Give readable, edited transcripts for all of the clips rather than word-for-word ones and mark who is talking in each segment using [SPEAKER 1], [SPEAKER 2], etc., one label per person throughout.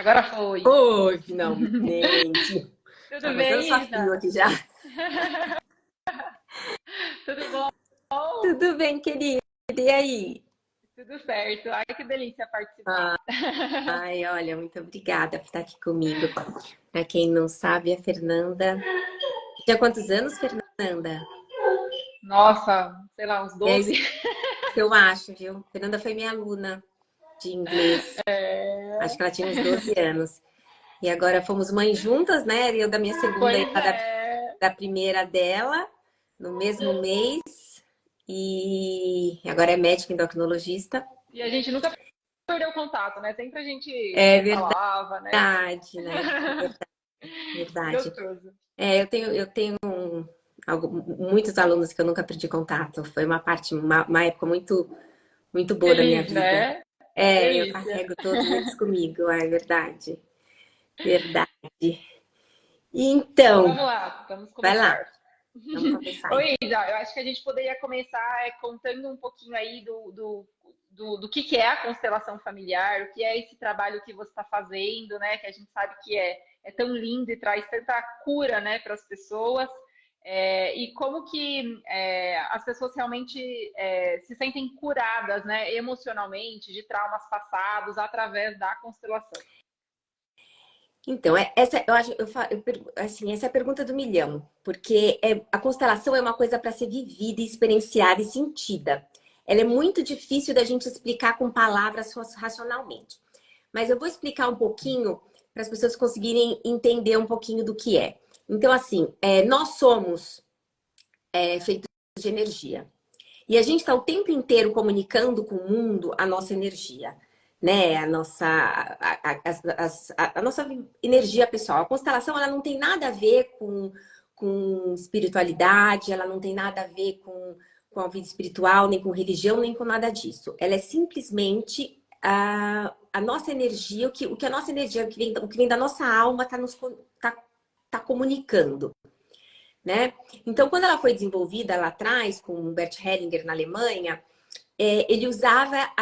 [SPEAKER 1] Agora foi.
[SPEAKER 2] Oi, finalmente.
[SPEAKER 1] Tudo
[SPEAKER 2] Tá fazendo
[SPEAKER 1] bem,
[SPEAKER 2] só frio
[SPEAKER 1] Isa?
[SPEAKER 2] aqui já.
[SPEAKER 1] Tudo bom?
[SPEAKER 2] Tudo bem, querida? E aí?
[SPEAKER 1] Tudo certo. Ai, que delícia participar.
[SPEAKER 2] Ah, Ai, olha, muito obrigada por estar aqui comigo. Para quem não sabe, a Fernanda. Tinha quantos anos, Fernanda?
[SPEAKER 1] Nossa, sei lá, uns
[SPEAKER 2] É
[SPEAKER 1] 12.
[SPEAKER 2] isso que eu acho, viu? Fernanda foi minha aluna de inglês. Acho que ela tinha uns 12 anos. E agora fomos mães juntas, né? Eu da minha segunda e
[SPEAKER 1] Pois
[SPEAKER 2] ela
[SPEAKER 1] é.
[SPEAKER 2] da primeira dela, no mesmo mês. E agora é médica endocrinologista.
[SPEAKER 1] E a gente nunca perdeu o contato, né? Sempre a gente
[SPEAKER 2] É
[SPEAKER 1] se falava, né?
[SPEAKER 2] verdade, né?
[SPEAKER 1] Que
[SPEAKER 2] Verdade.
[SPEAKER 1] gostoso.
[SPEAKER 2] Eu tenho muitos alunos que eu nunca perdi contato. Foi uma época muito boa da minha
[SPEAKER 1] Feliz,
[SPEAKER 2] vida.
[SPEAKER 1] né?
[SPEAKER 2] Eu
[SPEAKER 1] Delícia.
[SPEAKER 2] carrego todos eles comigo, é verdade. Verdade.
[SPEAKER 1] Então
[SPEAKER 2] Então,
[SPEAKER 1] vamos lá, vamos
[SPEAKER 2] vai lá,
[SPEAKER 1] começar.
[SPEAKER 2] vamos começar aí.
[SPEAKER 1] Oi, Isa, eu acho que a gente poderia começar contando um pouquinho aí do que é a constelação familiar, o que é esse trabalho que você está fazendo, né? Que a gente sabe que é tão lindo e traz tanta cura, né, para as pessoas. E como que as pessoas realmente se sentem curadas, né, emocionalmente, de traumas passados através da constelação.
[SPEAKER 2] Então, essa eu acho, assim, essa é a pergunta do milhão, porque a constelação é uma coisa para ser vivida, experienciada e sentida. Ela é muito difícil da gente explicar com palavras racionalmente. Mas eu vou explicar um pouquinho para as pessoas conseguirem entender um pouquinho do que é. Então, assim, nós somos feitos de energia. E a gente está o tempo inteiro comunicando com o mundo a nossa energia, né? A nossa energia pessoal. A constelação ela não tem nada a ver com espiritualidade, ela não tem nada a ver com a vida espiritual, nem com religião, nem com nada disso. Ela é simplesmente a nossa energia, o que a nossa energia, o que vem da nossa alma tá comunicando. Né? Então, quando ela foi desenvolvida lá atrás, com Bert Hellinger na Alemanha, ele usava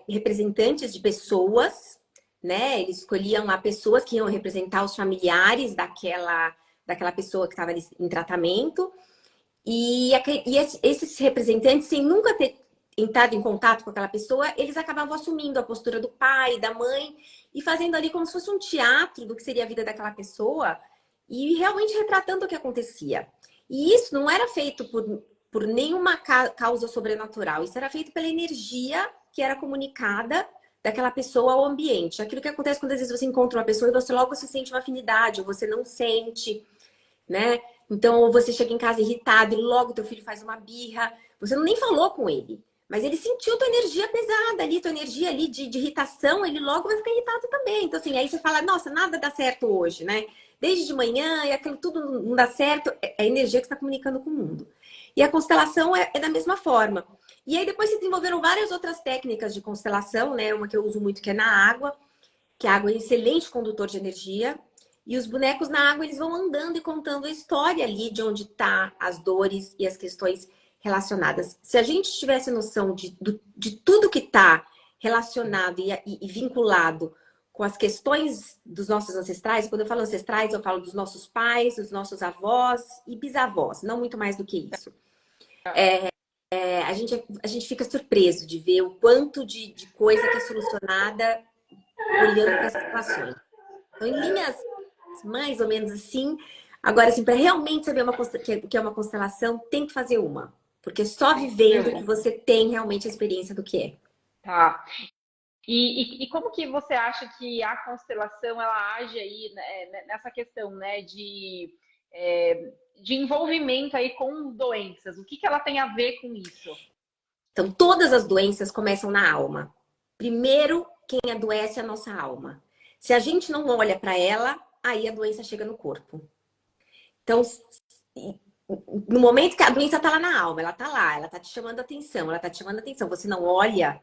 [SPEAKER 2] representantes de pessoas, né? Eles escolhiam lá pessoas que iam representar os familiares daquela pessoa que estava em tratamento. E esses representantes, sem nunca ter entrado em contato com aquela pessoa, eles acabavam assumindo a postura do pai, da mãe, e fazendo ali como se fosse um teatro do que seria a vida daquela pessoa, e realmente retratando o que acontecia. E isso não era feito por nenhuma causa sobrenatural, isso era feito pela energia que era comunicada daquela pessoa ao ambiente. Aquilo que acontece quando às vezes você encontra uma pessoa e você logo se sente uma afinidade, ou você não sente, né? Então, você chega em casa irritado e logo teu filho faz uma birra. Você nem falou com ele, mas ele sentiu tua energia pesada ali, tua energia ali de irritação, ele logo vai ficar irritado também. Então, assim, aí você fala, nossa, nada dá certo hoje, né? Desde de manhã e aquilo tudo não dá certo, é a energia que está comunicando com o mundo. E a constelação é da mesma forma. E aí depois se desenvolveram várias outras técnicas de constelação, né? Uma que eu uso muito que é na água, que a água é um excelente condutor de energia. E os bonecos na água, eles vão andando e contando a história ali de onde tá as dores e as questões relacionadas. Se a gente tivesse noção de tudo que está relacionado e vinculado com as questões dos nossos ancestrais, quando eu falo ancestrais, eu falo dos nossos pais, dos nossos avós e bisavós, não muito mais do que isso. A gente fica surpreso de ver o quanto de coisa que é solucionada olhando para essas situações. Então, em linhas mais ou menos assim. Agora, assim, para realmente saber o que é uma constelação, tem que fazer uma. Porque só
[SPEAKER 1] Tem que fazer
[SPEAKER 2] vivendo que
[SPEAKER 1] uma.
[SPEAKER 2] você tem realmente a experiência do que é.
[SPEAKER 1] Tá. E como que você acha que a constelação ela age aí, né, nessa questão, né, de envolvimento aí com doenças? O que que ela tem a ver com isso?
[SPEAKER 2] Então, todas as doenças começam na alma. Primeiro, quem adoece é a nossa alma. Se a gente não olha para ela, aí a doença chega no corpo. Então, no momento que a doença está lá na alma, ela está lá, ela está te chamando a atenção, ela está te chamando a atenção, você não olha,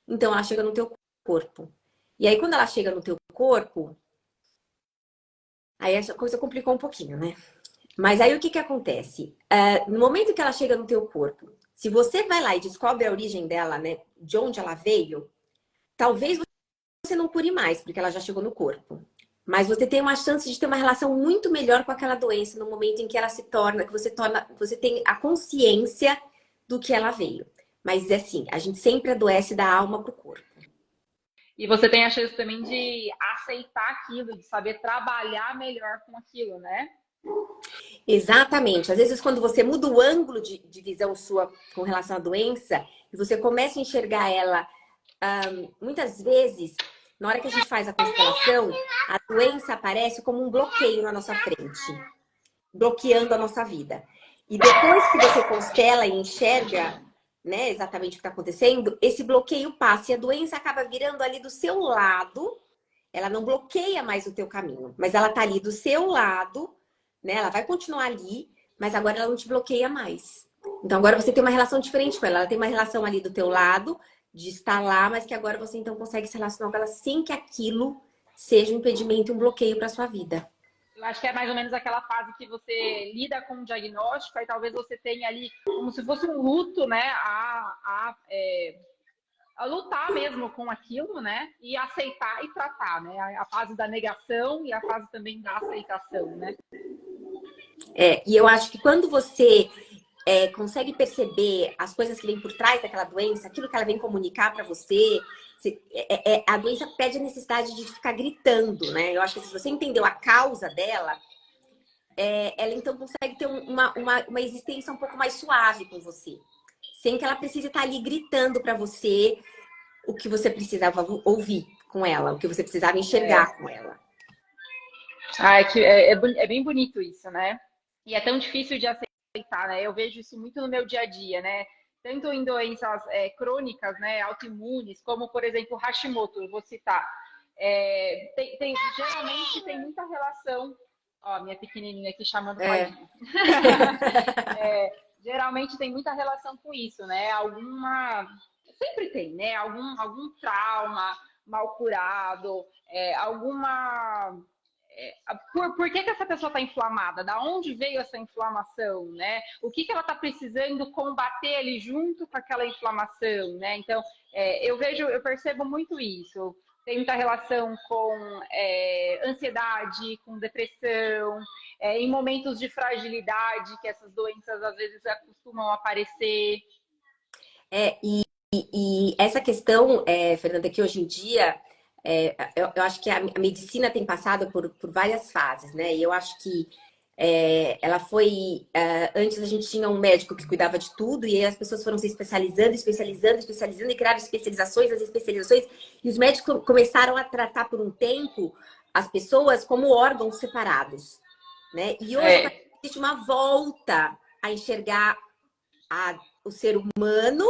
[SPEAKER 2] então ela chega no teu corpo. E aí, quando ela chega no teu corpo, aí essa coisa complicou um pouquinho, né? Mas aí o que que acontece? No momento que ela chega no teu corpo, se você vai lá e descobre a origem dela, né? De onde ela veio, talvez você não cure mais, porque ela já chegou no corpo. Mas você tem uma chance de ter uma relação muito melhor com aquela doença no momento em que ela se torna, que você tem a consciência do que ela veio. Mas assim, a gente sempre adoece da alma pro corpo.
[SPEAKER 1] E você tem a chance também de aceitar aquilo, de saber trabalhar melhor com aquilo, né?
[SPEAKER 2] Exatamente. Às vezes, quando você muda o ângulo de visão sua com relação à doença, e você começa a enxergar ela, muitas vezes, na hora que a gente faz a constelação, a doença aparece como um bloqueio na nossa frente, bloqueando a nossa vida. E depois que você constela e enxerga, né, exatamente o que está acontecendo, esse bloqueio passa e a doença acaba virando ali do seu lado. Ela não bloqueia mais o teu caminho, mas ela tá ali do seu lado, né? Ela vai continuar ali, mas agora ela não te bloqueia mais. Então agora você tem uma relação diferente com ela. Ela tem uma relação ali do teu lado, de estar lá, mas que agora você então consegue se relacionar com ela sem que aquilo seja um impedimento, um bloqueio para sua vida.
[SPEAKER 1] Eu acho que é mais ou menos aquela fase que você lida com o diagnóstico, aí talvez você tenha ali como se fosse um luto, né? A lutar mesmo com aquilo, né? E aceitar e tratar, né? A fase da negação e a fase também da aceitação, né?
[SPEAKER 2] E eu acho que quando você consegue perceber as coisas que vêm por trás daquela doença, aquilo que ela vem comunicar para você, a doença pede a necessidade de ficar gritando, né? Eu acho que se você entendeu a causa dela, ela então consegue ter uma existência um pouco mais suave com você. Sem que ela precise estar ali gritando para você o que você precisava ouvir com ela, o que você precisava enxergar com ela.
[SPEAKER 1] É bem bonito isso, né? E é tão difícil de aceitar, né? Eu vejo isso muito no meu dia a dia, né? Tanto em doenças crônicas, né, autoimunes, como, por exemplo, Hashimoto, eu vou citar. Geralmente tem muita relação... Ó, minha pequenininha aqui chamando o pai. Geralmente tem muita relação com isso, né? Sempre tem, né? Algum trauma mal curado, por que essa pessoa está inflamada? Da onde veio essa inflamação, né? O que ela está precisando combater ali junto com aquela inflamação, né? Então, eu percebo muito isso. Tem muita relação com ansiedade, com depressão, em momentos de fragilidade, que essas doenças às vezes costumam aparecer.
[SPEAKER 2] E essa questão, Fernanda, que hoje em dia, eu acho que a medicina tem passado por várias fases, né? E eu acho que ela foi... antes a gente tinha um médico que cuidava de tudo e aí as pessoas foram se especializando e criaram especializações, as especializações. E os médicos começaram a tratar por um tempo as pessoas como órgãos separados, né? E hoje existe uma volta a enxergar o ser humano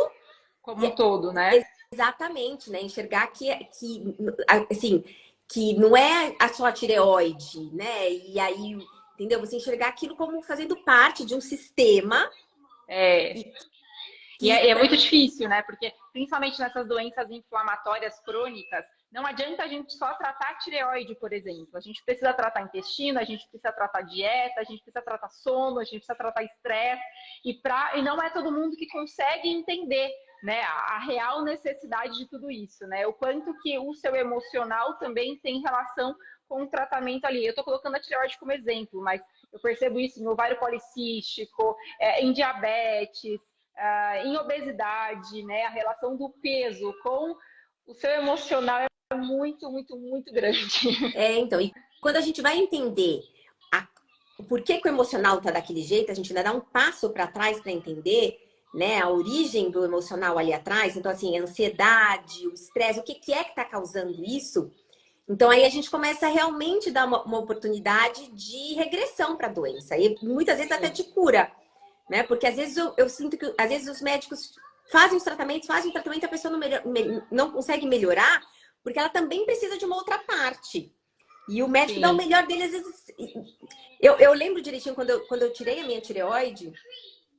[SPEAKER 1] como um todo, né?
[SPEAKER 2] Exatamente, né? Enxergar assim, que não é a sua tireoide, né? E aí, entendeu? Você enxergar aquilo como fazendo parte de um sistema.
[SPEAKER 1] E é muito difícil, né? Porque, principalmente nessas doenças inflamatórias crônicas, não adianta a gente só tratar a tireoide, por exemplo. A gente precisa tratar intestino, a gente precisa tratar dieta, a gente precisa tratar sono, a gente precisa tratar estresse. E não é todo mundo que consegue entender, né, a real necessidade de tudo isso, né? O quanto que o seu emocional também tem relação com o tratamento ali. Eu estou colocando a tireoide como exemplo, mas eu percebo isso em ovário policístico, em diabetes, em obesidade, né? A relação do peso com o seu emocional é muito, muito, muito grande.
[SPEAKER 2] Então, e quando a gente vai entender por que o emocional tá daquele jeito, a gente ainda dá um passo para trás para entender, né, a origem do emocional ali atrás. Então, assim, a ansiedade, o estresse, o que é que tá causando isso? Então, aí a gente começa a realmente dar uma oportunidade de regressão para a doença. E muitas vezes até de cura, né? Porque às vezes eu sinto que às vezes os médicos fazem o tratamento e a pessoa não consegue melhorar, porque ela também precisa de uma outra parte. E o médico dá o melhor dele, às vezes. Eu lembro direitinho quando eu tirei a minha tireoide,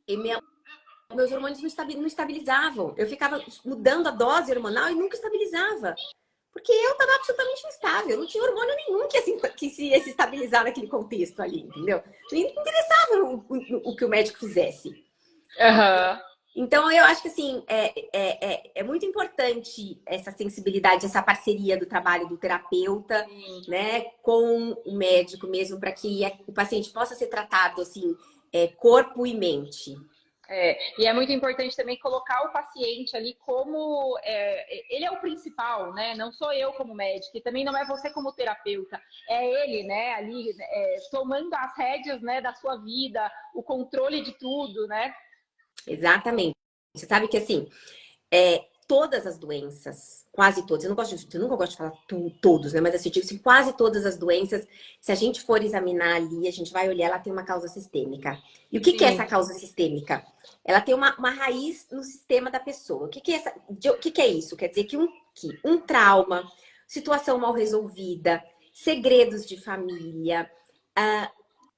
[SPEAKER 2] e meus hormônios não estabilizavam. Eu ficava mudando a dose hormonal e nunca estabilizava. Porque eu estava absolutamente instável. Não tinha hormônio nenhum que se estabilizar naquele contexto ali, entendeu? Não interessava o que o médico fizesse.
[SPEAKER 1] Uhum.
[SPEAKER 2] Então, eu acho que, assim, é muito importante essa sensibilidade, essa parceria do trabalho do terapeuta, né, com o médico mesmo, para que o paciente possa ser tratado, assim, corpo e mente.
[SPEAKER 1] E é muito importante também colocar o paciente ali como ele é o principal, né? Não sou eu como médico, e também não é você como terapeuta, é ele, né? Ali tomando as rédeas, né, da sua vida, o controle de tudo, né?
[SPEAKER 2] Exatamente. Você sabe que, assim, todas as doenças, quase todas, eu nunca gosto de falar todos, né? Mas assim, eu digo assim, quase todas as doenças, se a gente for examinar ali, a gente vai olhar, ela tem uma causa sistêmica. E o que é essa causa sistêmica? Ela tem uma raiz no sistema da pessoa. O que é isso? Quer dizer que um trauma, situação mal resolvida, segredos de família,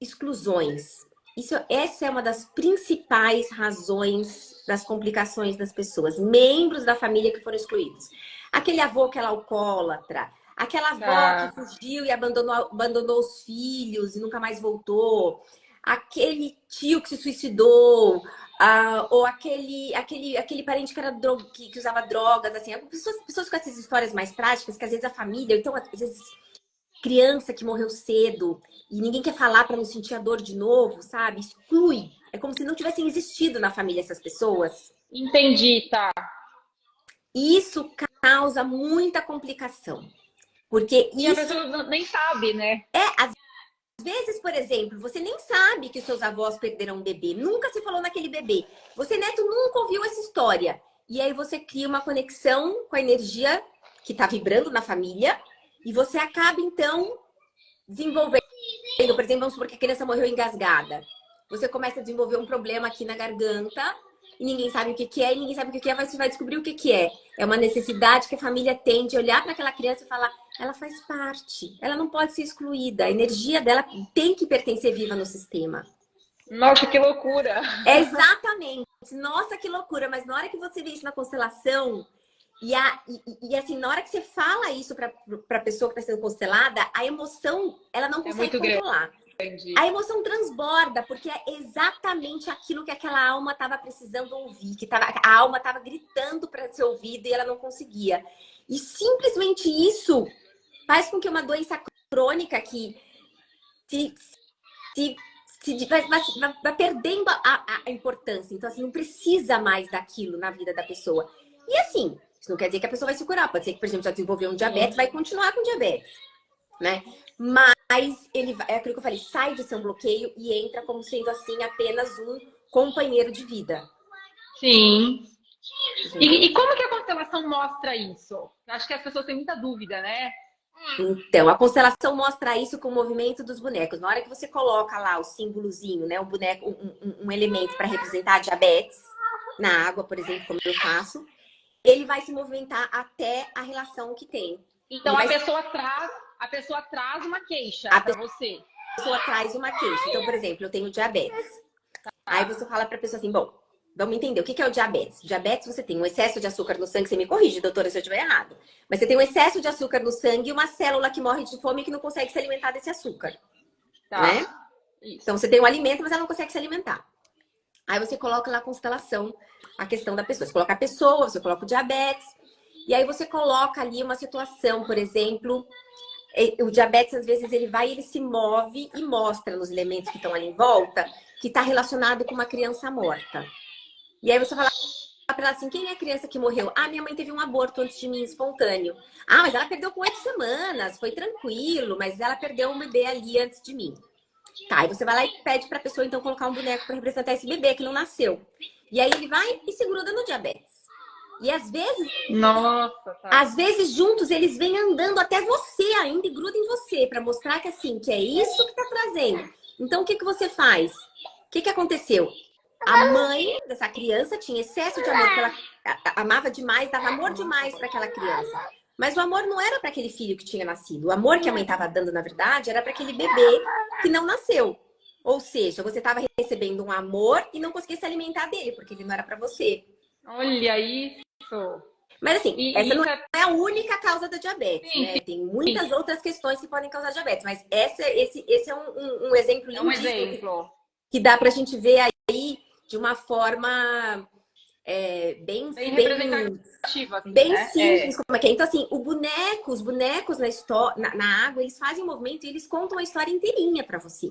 [SPEAKER 2] exclusões. Essa é uma das principais razões das complicações das pessoas. Membros da família que foram excluídos. Aquele avô que era alcoólatra, aquela avó que fugiu e abandonou os filhos e nunca mais voltou, aquele tio que se suicidou, ou aquele parente que, que usava drogas, assim, pessoas com essas histórias mais trágicas, que às vezes a família, então às vezes criança que morreu cedo e ninguém quer falar para não sentir a dor de novo, sabe? Exclui. É como se não tivessem existido na família essas pessoas.
[SPEAKER 1] Entendi, tá.
[SPEAKER 2] E isso causa muita complicação. Porque
[SPEAKER 1] a pessoa nem sabe, né?
[SPEAKER 2] Às vezes, por exemplo, você nem sabe que seus avós perderam um bebê. Nunca se falou naquele bebê. Você, neto, nunca ouviu essa história. E aí você cria uma conexão com a energia que está vibrando na família. E você acaba, então, desenvolvendo. Por exemplo, vamos supor que a criança morreu engasgada. Você começa a desenvolver um problema aqui na garganta e ninguém sabe o que é, e ninguém sabe o que é, você vai descobrir o que é. É uma necessidade que a família tem de olhar para aquela criança e falar, ela faz parte, ela não pode ser excluída, a energia dela tem que pertencer viva no sistema.
[SPEAKER 1] Nossa, que loucura!
[SPEAKER 2] Exatamente. Nossa, que loucura! Mas na hora que você vê isso na constelação, e assim, na hora que você fala isso para a pessoa que está sendo constelada, a emoção, ela não consegue controlar. A emoção transborda, porque é exatamente aquilo que aquela alma estava precisando ouvir, a alma estava gritando para ser ouvida e ela não conseguia. E simplesmente isso faz com que uma doença crônica que vai perdendo a importância. Então, assim, não precisa mais daquilo na vida da pessoa. E assim, isso não quer dizer que a pessoa vai se curar. Pode ser que, por exemplo, já desenvolveu um diabetes, vai continuar com diabetes, né? Mas é aquilo que eu falei, sai de ser um bloqueio e entra como sendo, assim, apenas um companheiro de vida.
[SPEAKER 1] Sim. E como que a constelação mostra isso? Acho que as pessoas têm muita dúvida, né?
[SPEAKER 2] Então, a constelação mostra isso com o movimento dos bonecos. Na hora que você coloca lá o símbolozinho, né? O boneco, um elemento para representar a diabetes, na água, por exemplo, como eu faço, ele vai se movimentar até a relação que tem.
[SPEAKER 1] Então, a pessoa traz uma queixa para você.
[SPEAKER 2] A pessoa traz uma queixa. Então, por exemplo, eu tenho diabetes. Aí você fala para a pessoa assim, bom, vamos entender, o que é o diabetes? Diabetes, você tem um excesso de açúcar no sangue, você me corrige, doutora, se eu estiver errado. Mas você tem um excesso de açúcar no sangue e uma célula que morre de fome e que não consegue se alimentar desse açúcar.
[SPEAKER 1] Tá.
[SPEAKER 2] Né? Então, você tem um alimento, mas ela não consegue se alimentar. Aí você coloca na constelação a questão da pessoa. Você coloca a pessoa, você coloca o diabetes. E aí você coloca ali uma situação, por exemplo, o diabetes, às vezes, ele se move e mostra nos elementos que estão ali em volta que está relacionado com uma criança morta. E aí você fala para ela assim, quem é a criança que morreu? Ah, minha mãe teve um aborto antes de mim, espontâneo. Ah, mas ela perdeu com 8 semanas, foi tranquilo, mas ela perdeu um bebê ali antes de mim. Tá, e você vai lá e pede para a pessoa, então, colocar um boneco para representar esse bebê que não nasceu. E aí ele vai e se gruda no diabetes. E às vezes...
[SPEAKER 1] Nossa, tá.
[SPEAKER 2] Às vezes, juntos, eles vêm andando até você ainda e grudam em você para mostrar que, assim, que é isso que tá trazendo. Então, o que você faz? O que aconteceu? A mãe dessa criança tinha excesso de amor, porque ela amava demais, dava amor demais para aquela criança. Mas o amor não era para aquele filho que tinha nascido. O amor que a mãe estava dando, na verdade, era para aquele bebê que não nasceu. Ou seja, você estava recebendo um amor e não conseguia se alimentar dele, porque ele não era para você.
[SPEAKER 1] Olha isso!
[SPEAKER 2] Mas assim, essa não é a única causa da diabetes, né? Tem muitas outras questões que podem causar diabetes, mas esse é um exemplo lindíssimo
[SPEAKER 1] exemplo
[SPEAKER 2] que dá pra gente ver aí de uma forma
[SPEAKER 1] Bem representativa, assim,
[SPEAKER 2] bem
[SPEAKER 1] né?
[SPEAKER 2] simples, como é que é. Então, assim, os bonecos na água, eles fazem um movimento e eles contam a história inteirinha pra você.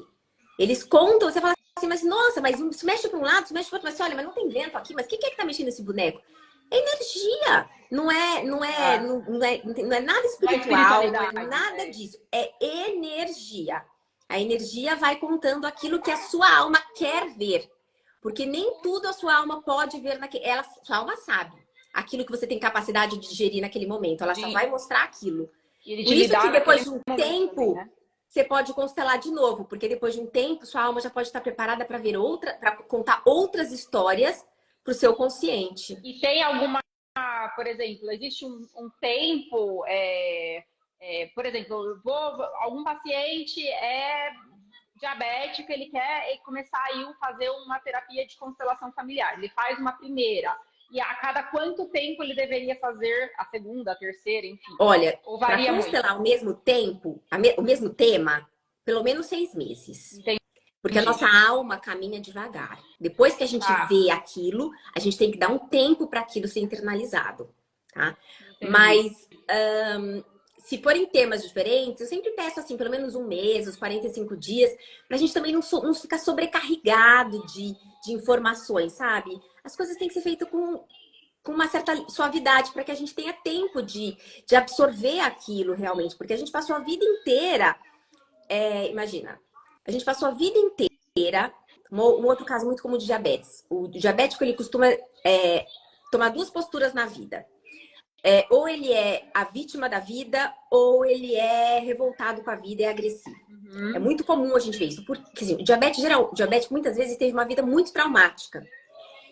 [SPEAKER 2] Eles contam, você fala assim, mas nossa, mas se mexe para um lado, se mexe para outro, mas você olha, mas não tem vento aqui, mas o que é que tá mexendo esse boneco? É energia, não é nada espiritual, não é nada disso, é energia. A energia vai contando aquilo que a sua alma quer ver. Porque nem tudo a sua alma pode ver sua alma sabe aquilo que você tem capacidade de digerir naquele momento. Ela só vai mostrar aquilo. Por isso que depois de um tempo, também, né? Você pode constelar de novo, porque depois de um tempo, sua alma já pode estar preparada para ver para contar outras histórias para o seu consciente.
[SPEAKER 1] E tem alguma, por exemplo, existe um tempo, por exemplo, algum paciente é diabético, ele quer começar a fazer uma terapia de constelação familiar. Ele faz uma primeira. E a cada quanto tempo ele deveria fazer a segunda, a terceira, enfim?
[SPEAKER 2] Olha, para constelar muito. O mesmo tempo, o mesmo tema, pelo menos 6 meses. Entendi. Porque a nossa alma caminha devagar. Depois que a gente vê aquilo, a gente tem que dar um tempo para aquilo ser internalizado, tá? Entendi. Mas se forem temas diferentes, eu sempre peço assim, pelo menos 1 mês, uns 45 dias, pra gente também não ficar sobrecarregado de informações, sabe? As coisas têm que ser feitas com uma certa suavidade, para que a gente tenha tempo de absorver aquilo realmente. Porque a gente passou a vida inteira, imagina, a gente passou a vida inteira, um outro caso muito comum de diabetes. O diabético, ele costuma tomar 2 posturas na vida. Ou ele é a vítima da vida, ou ele é revoltado com a vida e é agressivo. Uhum. É muito comum a gente ver isso. Porque assim, o diabético muitas vezes teve uma vida muito traumática.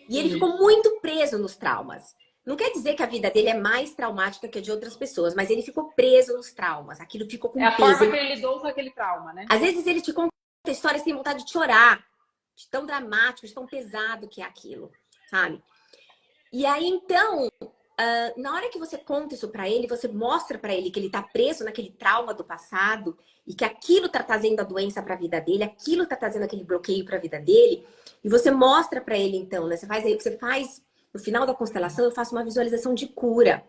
[SPEAKER 2] E ele ficou muito preso nos traumas. Não quer dizer que a vida dele é mais traumática que a de outras pessoas, mas ele ficou preso nos traumas. Aquilo ficou com peso.
[SPEAKER 1] É a forma que ele lidou com aquele trauma, né?
[SPEAKER 2] Às vezes ele te conta histórias e tem vontade de chorar. De tão dramático, de tão pesado que é aquilo, sabe? E aí, então... na hora que você conta isso pra ele, você mostra pra ele que ele tá preso naquele trauma do passado e que aquilo tá trazendo a doença pra vida dele, aquilo tá trazendo aquele bloqueio pra vida dele, e você mostra pra ele então, né? Você faz no final da constelação, eu faço uma visualização de cura,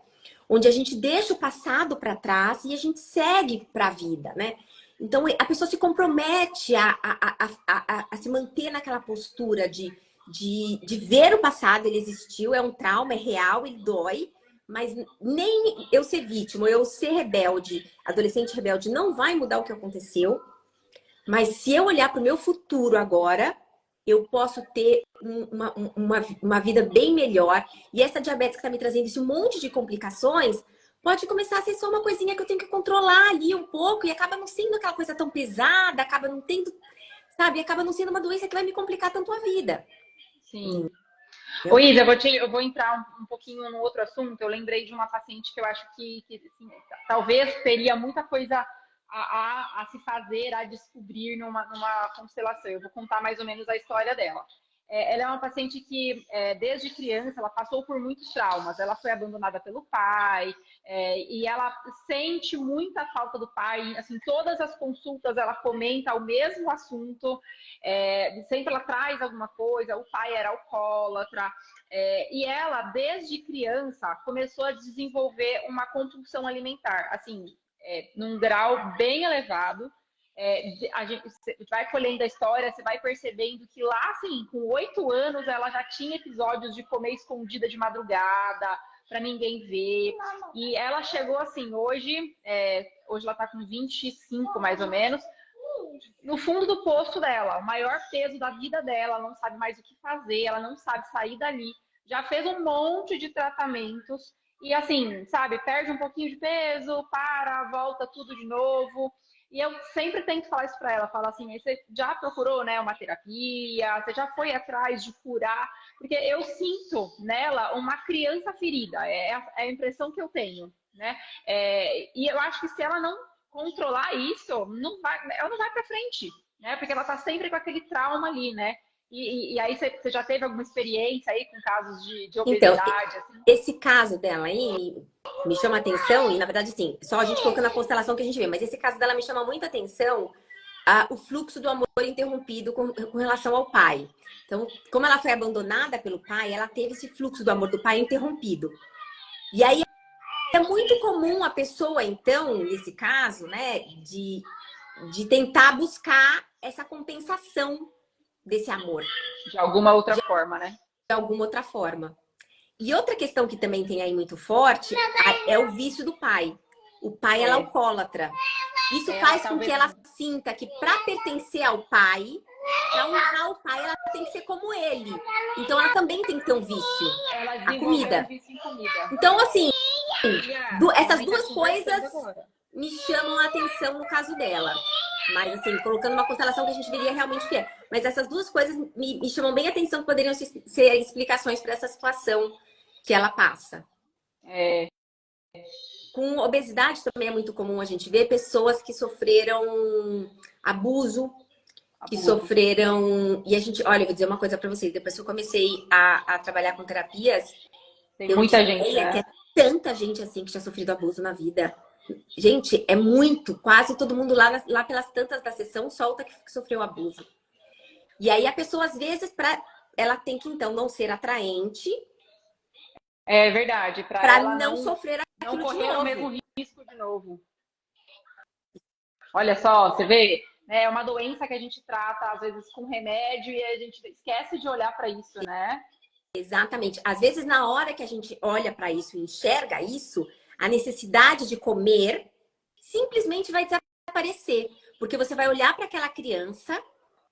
[SPEAKER 2] onde a gente deixa o passado pra trás e a gente segue pra vida, né? Então a pessoa se compromete a se manter naquela postura de ver o passado, ele existiu, é um trauma, é real, ele dói, mas nem eu ser vítima, eu ser rebelde, adolescente rebelde, não vai mudar o que aconteceu, mas se eu olhar para o meu futuro agora, eu posso ter uma vida bem melhor, e essa diabetes que está me trazendo esse monte de complicações, pode começar a ser só uma coisinha que eu tenho que controlar ali um pouco, e acaba não sendo aquela coisa tão pesada, acaba não tendo, sabe, acaba não sendo uma doença que vai me complicar tanto a vida.
[SPEAKER 1] Sim. Ô, Isa, eu vou entrar um pouquinho no outro assunto. Eu lembrei de uma paciente que eu acho que assim, talvez teria muita coisa a se fazer, a descobrir numa constelação. Eu vou contar mais ou menos a história dela. Ela é uma paciente que, desde criança, ela passou por muitos traumas. Ela foi abandonada pelo pai, e ela sente muita falta do pai. Assim, todas as consultas ela comenta o mesmo assunto. Sempre ela traz alguma coisa. O pai era alcoólatra. E ela, desde criança, começou a desenvolver uma compulsão alimentar. Assim, num grau bem elevado. A gente vai colhendo a história, você vai percebendo que lá, assim, com 8 anos, ela já tinha episódios de comer escondida de madrugada, para ninguém ver. E ela chegou assim, hoje ela tá com 25 mais ou menos, no fundo do poço dela, o maior peso da vida dela, ela não sabe mais o que fazer, ela não sabe sair dali. Já fez um monte de tratamentos e assim, sabe, perde um pouquinho de peso, volta tudo de novo. E eu sempre tento falar isso para ela, falar assim, você já procurou, né, uma terapia? Você já foi atrás de curar? Porque eu sinto nela uma criança ferida, é a impressão que eu tenho, né? E eu acho que se ela não controlar isso, ela não vai para frente, né? Porque ela tá sempre com aquele trauma ali, né? E aí você já teve alguma experiência aí com casos de obesidade?
[SPEAKER 2] Então, assim? Esse caso dela aí me chama atenção, e na verdade, sim, só a gente colocando a constelação que a gente vê, mas esse caso dela me chama muita atenção, o fluxo do amor interrompido com relação ao pai. Então, como ela foi abandonada pelo pai, ela teve esse fluxo do amor do pai interrompido. E aí é muito comum a pessoa, então, nesse caso, né, de tentar buscar essa compensação desse amor.
[SPEAKER 1] De alguma outra forma, né?
[SPEAKER 2] De alguma outra forma. E outra questão que também tem aí muito forte é o vício do pai. O pai, ela é alcoólatra. Isso faz com que ela sinta que para pertencer ao pai, para honrar o pai, ela tem que ser como ele. Então, ela também tem que ter um vício. A comida. Então, assim, essas duas coisas me chamam a atenção no caso dela. Mas, assim, colocando uma constelação que a gente veria realmente o que é. Mas essas duas coisas me chamam bem a atenção, que poderiam ser explicações para essa situação que ela passa. Com obesidade também é muito comum a gente ver pessoas que sofreram abuso, que sofreram... E a gente... Olha, eu vou dizer uma coisa para vocês. Depois que eu comecei a trabalhar com terapias...
[SPEAKER 1] Tem muita gente, né?
[SPEAKER 2] Que é tanta gente assim que já sofrido abuso na vida. Gente, é muito. Quase todo mundo lá pelas tantas da sessão solta que sofreu abuso. E aí a pessoa, às vezes, ela tem que, então, não ser atraente.
[SPEAKER 1] É verdade.
[SPEAKER 2] Para não sofrer aquilo
[SPEAKER 1] não correr
[SPEAKER 2] de novo.
[SPEAKER 1] o mesmo risco de novo. Olha só, você vê, né, é uma doença que a gente trata, às vezes, com remédio e a gente esquece de olhar para isso, né?
[SPEAKER 2] Exatamente. Às vezes, na hora que a gente olha para isso e enxerga isso, a necessidade de comer simplesmente vai desaparecer. Porque você vai olhar para aquela criança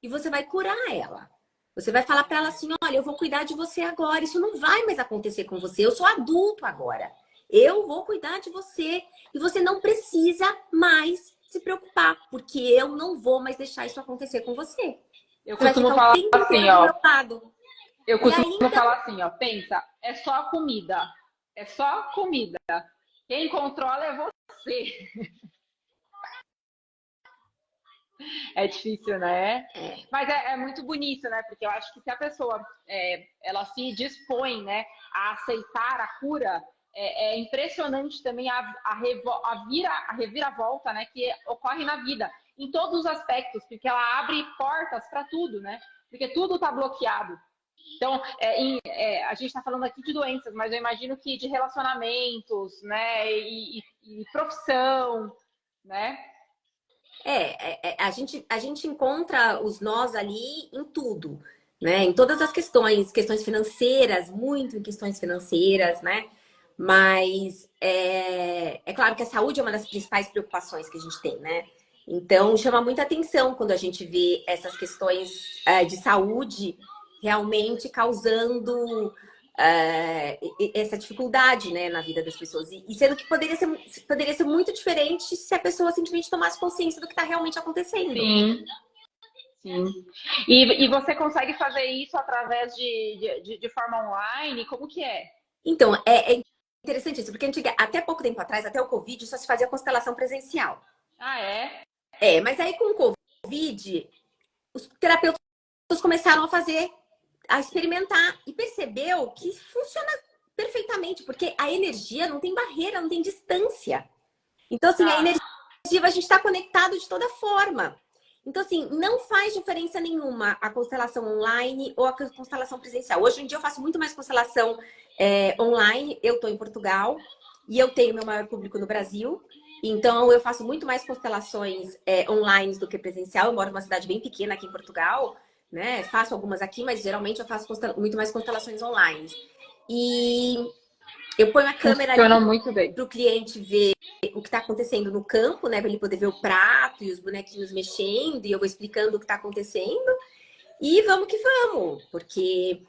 [SPEAKER 2] e você vai curar ela. Você vai falar para ela assim, olha, eu vou cuidar de você agora. Isso não vai mais acontecer com você. Eu sou adulto agora. Eu vou cuidar de você. E você não precisa mais se preocupar. Porque eu não vou mais deixar isso acontecer com você.
[SPEAKER 1] Eu costumo falar assim, ó.
[SPEAKER 2] Do meu lado.
[SPEAKER 1] Eu costumo falar assim, ó, pensa, é só comida. É só comida. Quem controla é você. É difícil, né? Mas é muito bonito, né? Porque eu acho que se a pessoa ela se dispõe, né, a aceitar a cura, é impressionante também a reviravolta, né, que ocorre na vida, em todos os aspectos, porque ela abre portas para tudo, né? Porque tudo está bloqueado. Então, a gente está falando aqui de doenças, mas eu imagino que de relacionamentos, né, e profissão, né?
[SPEAKER 2] A gente encontra os nós ali em tudo, né? Em todas as questões financeiras, muito em questões financeiras, né? Mas é claro que a saúde é uma das principais preocupações que a gente tem, né? Então, chama muita atenção quando a gente vê essas questões de saúde realmente causando essa dificuldade, né, na vida das pessoas. E sendo que poderia ser muito diferente se a pessoa simplesmente tomasse consciência do que está realmente acontecendo.
[SPEAKER 1] Sim. Sim. E você consegue fazer isso através de forma online? Como que é?
[SPEAKER 2] Então, é interessante isso, porque até pouco tempo atrás, até o Covid, só se fazia constelação presencial.
[SPEAKER 1] Ah, é?
[SPEAKER 2] Mas aí com o Covid, os terapeutas começaram a experimentar e percebeu que funciona perfeitamente, porque a energia não tem barreira, não tem distância. Então, assim, a energia, a gente está conectado de toda forma. Então, assim, não faz diferença nenhuma a constelação online ou a constelação presencial. Hoje em dia eu faço muito mais constelação online. Eu estou em Portugal e eu tenho meu maior público no Brasil. Então, eu faço muito mais constelações online do que presencial. Eu moro numa cidade bem pequena aqui em Portugal, né? Faço algumas aqui, mas geralmente eu faço muito mais constelações online. E eu ponho a câmera ali para o cliente ver o que está acontecendo no campo, né? Para ele poder ver o prato e os bonequinhos mexendo. E eu vou explicando o que está acontecendo. E vamos que vamos, porque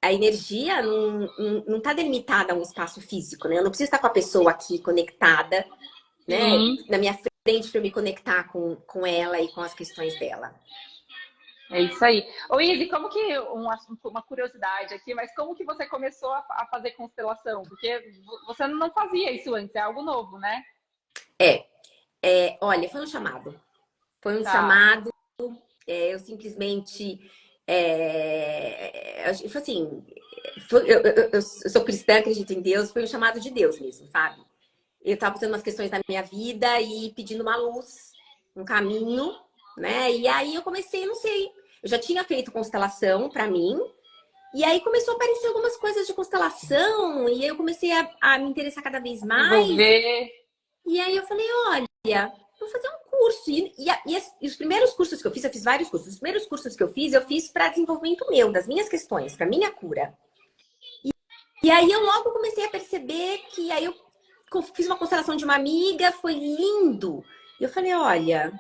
[SPEAKER 2] a energia não está delimitada a um espaço físico, né? Eu não preciso estar com a pessoa aqui conectada, né? Na minha frente para me conectar com ela e com as questões dela.
[SPEAKER 1] É isso aí. Ô, Izzy, como que, uma curiosidade aqui, mas como que você começou a fazer constelação? Porque você não fazia isso antes, é algo novo, né?
[SPEAKER 2] Olha, foi um chamado. Foi um chamado, eu simplesmente... assim, eu sou cristã, acredito em Deus, foi um chamado de Deus mesmo, sabe? Eu estava fazendo umas questões na minha vida e pedindo uma luz, um caminho, né? E aí eu comecei, não sei, eu já tinha feito constelação para mim, e aí começou a aparecer algumas coisas de constelação, e aí eu comecei a me interessar cada vez mais.
[SPEAKER 1] Desenvolver.
[SPEAKER 2] E aí eu falei, olha, vou fazer um curso. E os primeiros cursos que eu fiz vários cursos. Os primeiros cursos que eu fiz para desenvolvimento meu, das minhas questões, para minha cura. E aí eu logo comecei a perceber que aí eu fiz uma constelação de uma amiga, foi lindo. E eu falei, olha,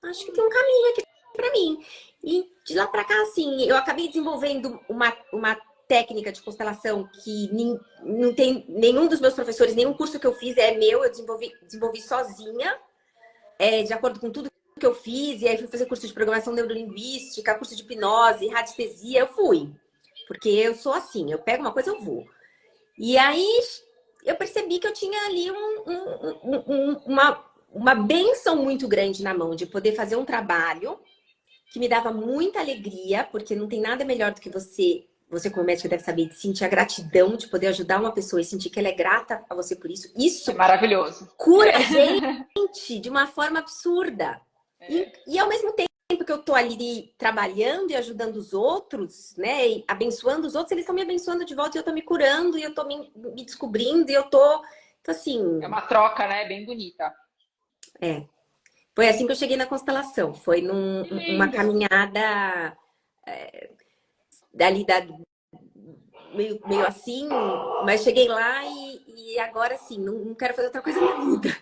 [SPEAKER 2] acho que tem um caminho aqui para mim. E de lá para cá, assim, eu acabei desenvolvendo uma técnica de constelação que não tem nenhum dos meus professores, nenhum curso que eu fiz é meu, eu desenvolvi sozinha, de acordo com tudo que eu fiz. E aí fui fazer curso de programação neurolinguística, curso de hipnose, radiestesia, eu fui. Porque eu sou assim, eu pego uma coisa, eu vou. E aí eu percebi que eu tinha ali uma bênção muito grande na mão de poder fazer um trabalho que me dava muita alegria, porque não tem nada melhor do que você como médica deve saber, de sentir a gratidão de poder ajudar uma pessoa e sentir que ela é grata a você por isso. Isso
[SPEAKER 1] É maravilhoso.
[SPEAKER 2] cura a gente de uma forma absurda. E ao mesmo tempo que eu tô ali trabalhando e ajudando os outros, né, e abençoando os outros, eles estão me abençoando de volta e eu tô me curando e eu tô me descobrindo e eu tô assim...
[SPEAKER 1] É uma troca, né? Bem bonita.
[SPEAKER 2] Foi assim que eu cheguei na constelação. Foi numa caminhada dali meio assim, mas cheguei lá e agora assim, não quero fazer outra coisa na vida.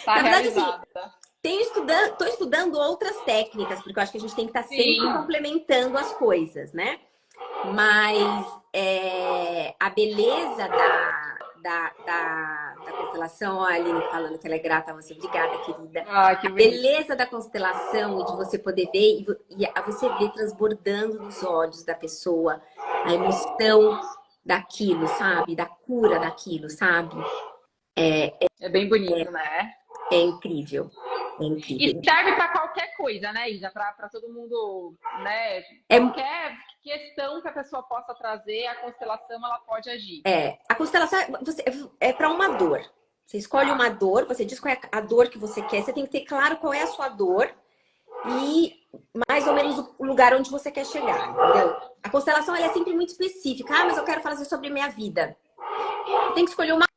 [SPEAKER 1] Tá
[SPEAKER 2] Na verdade,
[SPEAKER 1] realizada.
[SPEAKER 2] assim, tô estudando outras técnicas, porque eu acho que a gente tem que estar sempre complementando as coisas, né? Mas a beleza da constelação, ó, a Aline falando que ela é grata a você. Obrigada, querida.
[SPEAKER 1] Que
[SPEAKER 2] a beleza da constelação e de você poder ver, e você ver transbordando nos olhos da pessoa a emoção daquilo, sabe? Da cura daquilo, sabe?
[SPEAKER 1] É bem bonito, né?
[SPEAKER 2] É incrível. É incrível.
[SPEAKER 1] E serve para qualquer coisa, né, Isa? Para todo mundo, né?
[SPEAKER 2] É,
[SPEAKER 1] Qualquer questão que a pessoa possa trazer, a constelação ela pode agir.
[SPEAKER 2] a constelação é para uma dor. Você escolhe uma dor, você diz qual é a dor que você quer, você tem que ter claro qual é a sua dor e mais ou menos o lugar onde você quer chegar, entendeu? A constelação ela é sempre muito específica. Ah, mas eu quero fazer sobre a minha vida. Você tem que escolher uma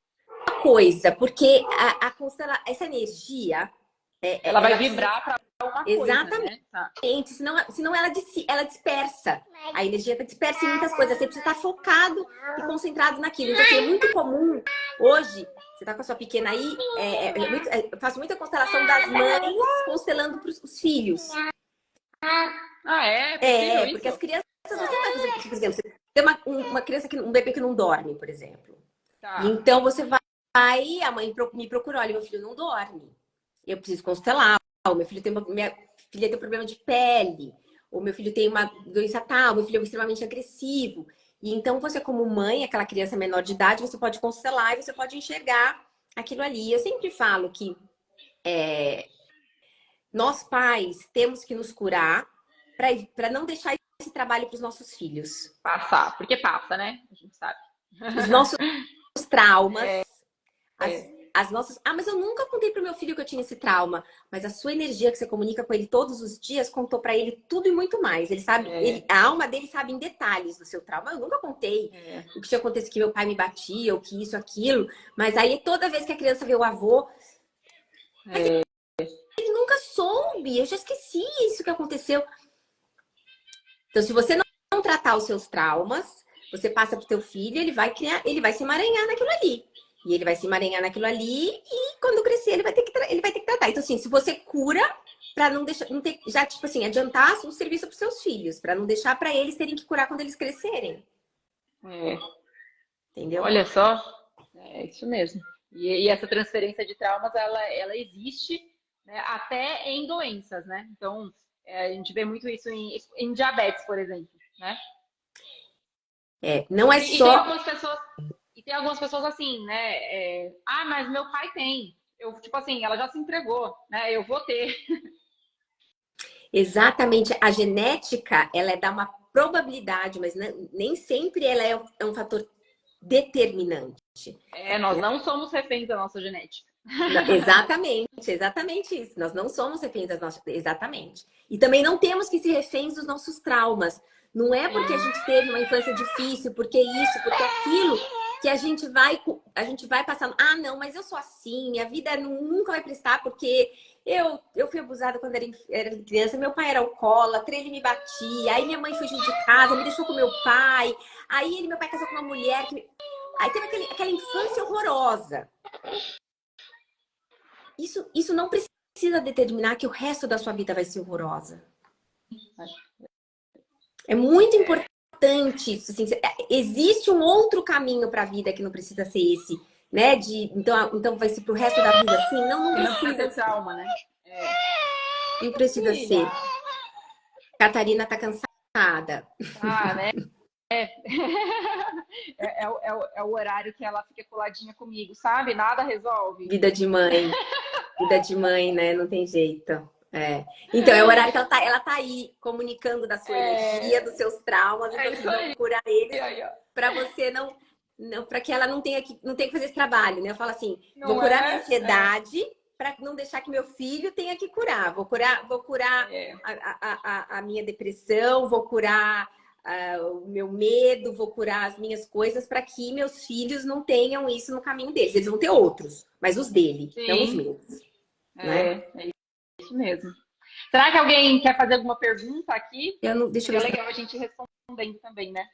[SPEAKER 2] coisa, porque essa energia...
[SPEAKER 1] ela vai vibrar para uma coisa,
[SPEAKER 2] exatamente.
[SPEAKER 1] Né?
[SPEAKER 2] Senão ela dispersa. A energia está dispersa em muitas coisas. Você precisa estar focado e concentrado naquilo. Então, assim, é muito comum hoje, você está com a sua pequena aí, eu faço muita constelação das mães constelando para os filhos. Porque as crianças, você vai fazer, por exemplo, você tem uma criança, um bebê que não dorme, por exemplo.
[SPEAKER 1] Tá.
[SPEAKER 2] Então, você vai, a mãe me procura, olha, meu filho não dorme. Eu preciso constelar. Minha filha tem um problema de pele. Ou meu filho tem uma doença tal. Meu filho é extremamente agressivo. E então você, como mãe, aquela criança menor de idade, você pode constelar e você pode enxergar aquilo ali. Eu sempre falo que nós pais temos que nos curar para não deixar esse trabalho para os nossos filhos.
[SPEAKER 1] Passar, porque passa, né? A gente sabe.
[SPEAKER 2] Os nossos traumas, as nossas... Ah, mas eu nunca contei pro meu filho que eu tinha esse trauma. Mas a sua energia que você comunica com ele todos os dias contou para ele tudo e muito mais. Ele sabe, a alma dele sabe em detalhes do seu trauma. Eu nunca contei o que tinha acontecido, que meu pai me batia, ou que isso, aquilo. Mas aí toda vez que a criança vê o avô, mas ele nunca soube. Eu já esqueci isso que aconteceu. Então, se você não tratar os seus traumas, você passa pro teu filho, ele vai se emaranhar naquilo ali. E ele vai se emaranhar naquilo ali e quando crescer ele vai ter que tratar. Então, assim, se você cura, para não deixar, não ter, já, tipo assim, adiantar o serviço para os seus filhos, para não deixar para eles terem que curar quando eles crescerem. Entendeu?
[SPEAKER 1] Olha só, é isso mesmo. E essa transferência de traumas, ela existe, né, até em doenças, né? Então, a gente vê muito isso em diabetes, por exemplo, né?
[SPEAKER 2] Não é só...
[SPEAKER 1] E tem algumas pessoas assim, né? Mas meu pai tem. Tipo assim, ela já se entregou, né? Eu vou ter.
[SPEAKER 2] Exatamente. A genética, ela dá uma probabilidade, mas nem sempre ela é um fator determinante.
[SPEAKER 1] Nós não somos reféns da nossa genética.
[SPEAKER 2] Exatamente isso. Nós não somos reféns das nossas... Exatamente. E também não temos que ser reféns dos nossos traumas. Não é porque a gente teve uma infância difícil, porque isso, porque aquilo, que a gente vai passando. Ah, não, mas eu sou assim, a vida nunca vai prestar, porque eu fui abusada quando era criança, meu pai era alcoólatra, ele me batia, aí minha mãe fugiu de casa, me deixou com meu pai, aí meu pai casou com uma mulher, aí teve aquela infância horrorosa. Isso não precisa determinar que o resto da sua vida vai ser horrorosa. É muito importante isso. Assim, existe um outro caminho para a vida que não precisa ser esse, né? Então vai ser pro resto da vida assim? Não precisa ser.
[SPEAKER 1] Trauma, né?
[SPEAKER 2] Não precisa ser. Catarina tá cansada.
[SPEAKER 1] Né? É o horário que ela fica coladinha comigo, sabe? Nada resolve.
[SPEAKER 2] Vida de mãe. Vida de mãe, né? Não tem jeito. Então, é o horário que ela tá aí, comunicando da sua energia, dos seus traumas. Então, assim, vamos curar eles para você não para que ela não tenha que fazer esse trabalho, né? Eu falo assim, vou curar minha ansiedade para não deixar que meu filho tenha que curar. Vou curar a minha depressão, vou curar o meu medo, vou curar as minhas coisas para que meus filhos não tenham isso no caminho deles. Eles vão ter outros, mas os dele, não os meus. Né?
[SPEAKER 1] É isso mesmo. Será que alguém quer fazer alguma pergunta aqui?
[SPEAKER 2] Deixa eu ver.
[SPEAKER 1] É legal a gente respondendo também, né?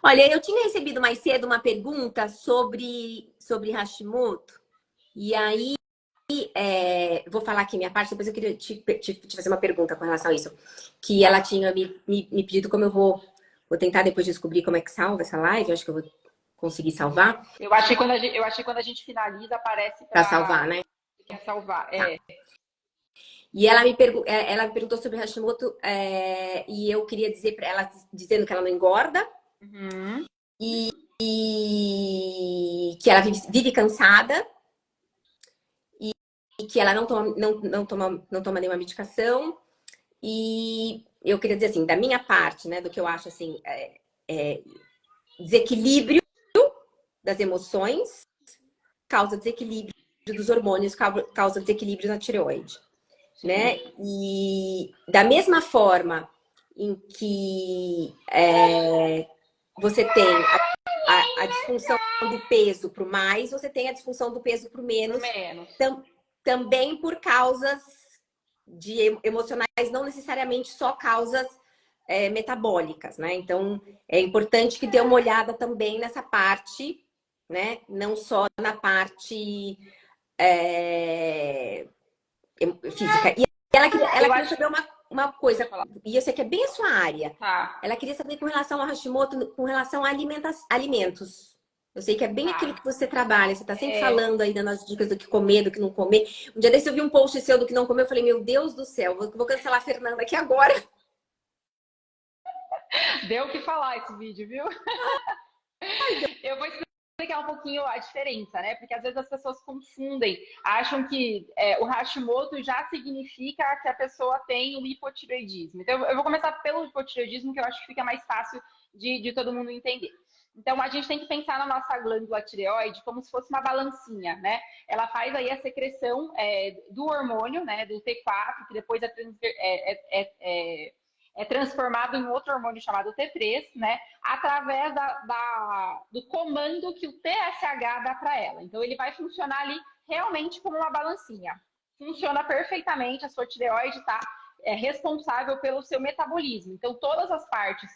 [SPEAKER 2] Olha, eu tinha recebido mais cedo uma pergunta sobre Hashimoto. E aí, vou falar aqui minha parte, depois eu queria te fazer uma pergunta com relação a isso. Que ela tinha me pedido como eu vou tentar depois descobrir como é que salva essa live. Eu acho que eu vou conseguir salvar.
[SPEAKER 1] Eu acho que quando a gente finaliza, aparece
[SPEAKER 2] para salvar, né?
[SPEAKER 1] Quer salvar,
[SPEAKER 2] tá. E ela me perguntou sobre Hashimoto e eu queria dizer para ela, dizendo que ela não engorda.
[SPEAKER 1] Uhum.
[SPEAKER 2] E que ela vive cansada e que ela não toma nenhuma medicação. E eu queria dizer assim, da minha parte, né, do que eu acho assim, desequilíbrio das emoções causa desequilíbrio dos hormônios, causa desequilíbrio na tireoide, né? E da mesma forma em que você tem a disfunção do peso para o mais, você tem a disfunção do peso para o menos. Também por causas emocionais, não necessariamente só causas metabólicas, né? Então, é importante que dê uma olhada também nessa parte, né? Não só na parte física. E ela queria saber uma coisa, e eu sei que é bem a sua área.
[SPEAKER 1] Tá.
[SPEAKER 2] Ela queria saber com relação ao Hashimoto, com relação a alimentos. Eu sei que é bem aquilo que você trabalha. Você tá sempre falando aí, dando as dicas do que comer, do que não comer. Um dia desse eu vi um post seu do que não comer. Eu falei, meu Deus do céu, vou cancelar a Fernanda aqui agora.
[SPEAKER 1] Deu o que falar esse vídeo, viu? Eu vou explicar um pouquinho a diferença, né? Porque às vezes as pessoas confundem, acham que o Hashimoto já significa que a pessoa tem o hipotireoidismo. Então, eu vou começar pelo hipotireoidismo, que eu acho que fica mais fácil de todo mundo entender. Então, a gente tem que pensar na nossa glândula tireoide como se fosse uma balancinha, né? Ela faz aí a secreção do hormônio, né? Do T4, que depois é transformado em outro hormônio chamado T3, né? Através do comando que o TSH dá para ela. Então, ele vai funcionar ali realmente como uma balancinha. Funciona perfeitamente, a sua tireoide está responsável pelo seu metabolismo. Então, todas as partes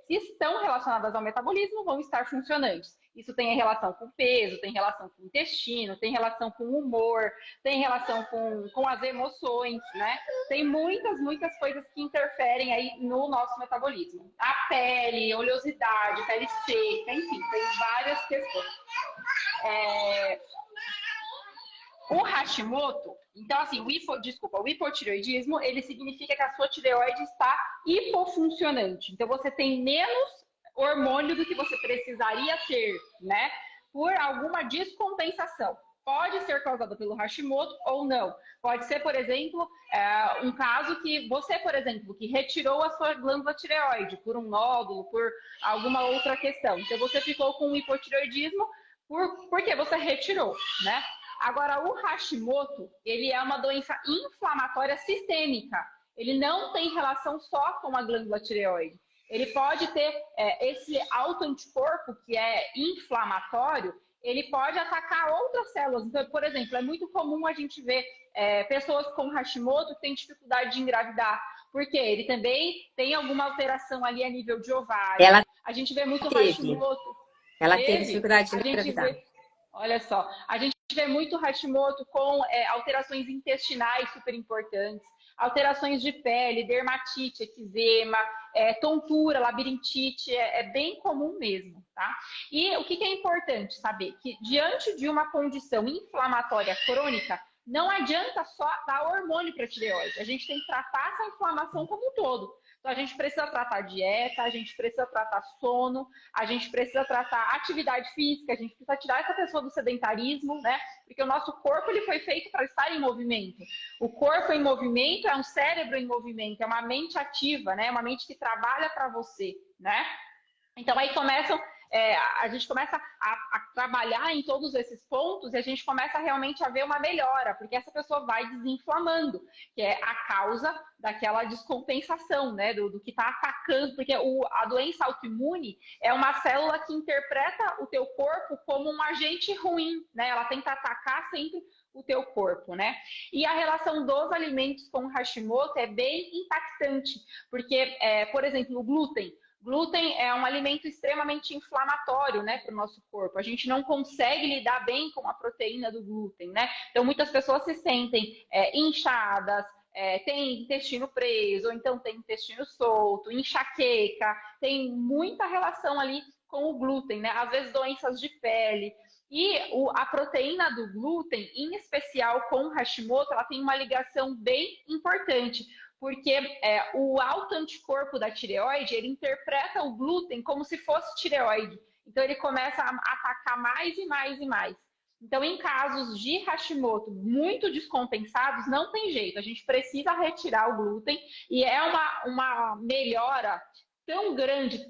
[SPEAKER 1] que estão relacionadas ao metabolismo vão estar funcionantes. Isso tem relação com peso, tem relação com o intestino, tem relação com o humor, tem relação com as emoções, né? Tem muitas coisas que interferem aí no nosso metabolismo. A pele, oleosidade, pele seca, enfim, tem várias questões. O Hashimoto, então assim, o hipotireoidismo, ele significa que a sua tireoide está hipofuncionante. Então você tem menos hormônio do que você precisaria ter, né? Por alguma descompensação. Pode ser causada pelo Hashimoto ou não. Pode ser, por exemplo, um caso que você, por exemplo, que retirou a sua glândula tireoide por um nódulo, por alguma outra questão. Então você ficou com um hipotireoidismo porque você retirou, né? Agora, o Hashimoto, ele é uma doença inflamatória sistêmica. Ele não tem relação só com a glândula tireoide. Ele pode ter esse autoanticorpo, que é inflamatório, ele pode atacar outras células. Então, por exemplo, é muito comum a gente ver pessoas com Hashimoto que têm dificuldade de engravidar, porque ele também tem alguma alteração ali a nível de ovário.
[SPEAKER 2] Ela
[SPEAKER 1] A gente vê muito
[SPEAKER 2] teve.
[SPEAKER 1] Hashimoto.
[SPEAKER 2] Ela teve dificuldade de
[SPEAKER 1] A gente
[SPEAKER 2] engravidar.
[SPEAKER 1] vê, olha só, a gente vê muito Hashimoto com alterações intestinais super importantes, alterações de pele, dermatite, eczema, tontura, labirintite, é bem comum mesmo, tá? E o que é importante saber? Que diante de uma condição inflamatória crônica, não adianta só dar hormônio para a tireoide, a gente tem que tratar essa inflamação como um todo. Então, a gente precisa tratar dieta, a gente precisa tratar sono, a gente precisa tratar atividade física, a gente precisa tirar essa pessoa do sedentarismo, né? Porque o nosso corpo ele foi feito para estar em movimento. O corpo em movimento é um cérebro em movimento, é uma mente ativa, né? Uma mente que trabalha para você, né? Então, aí a gente começa a trabalhar em todos esses pontos e a gente começa realmente a ver uma melhora, porque essa pessoa vai desinflamando, que é a causa daquela descompensação, né, do que está atacando, porque a doença autoimune é uma célula que interpreta o teu corpo como um agente ruim, né, ela tenta atacar sempre o teu corpo, né? E a relação dos alimentos com o Hashimoto é bem impactante, porque, por exemplo, o glúten. Glúten é um alimento extremamente inflamatório, né, para o nosso corpo. A gente não consegue lidar bem com a proteína do glúten, né? Então, muitas pessoas se sentem inchadas, tem intestino preso, ou então tem intestino solto, enxaqueca, tem muita relação ali com o glúten, né? Às vezes, doenças de pele. E a proteína do glúten, em especial com o Hashimoto, ela tem uma ligação bem importante, porque o autoanticorpo da tireoide, ele interpreta o glúten como se fosse tireoide. Então, ele começa a atacar mais e mais e mais. Então, em casos de Hashimoto muito descompensados, não tem jeito. A gente precisa retirar o glúten e é uma melhora tão grande,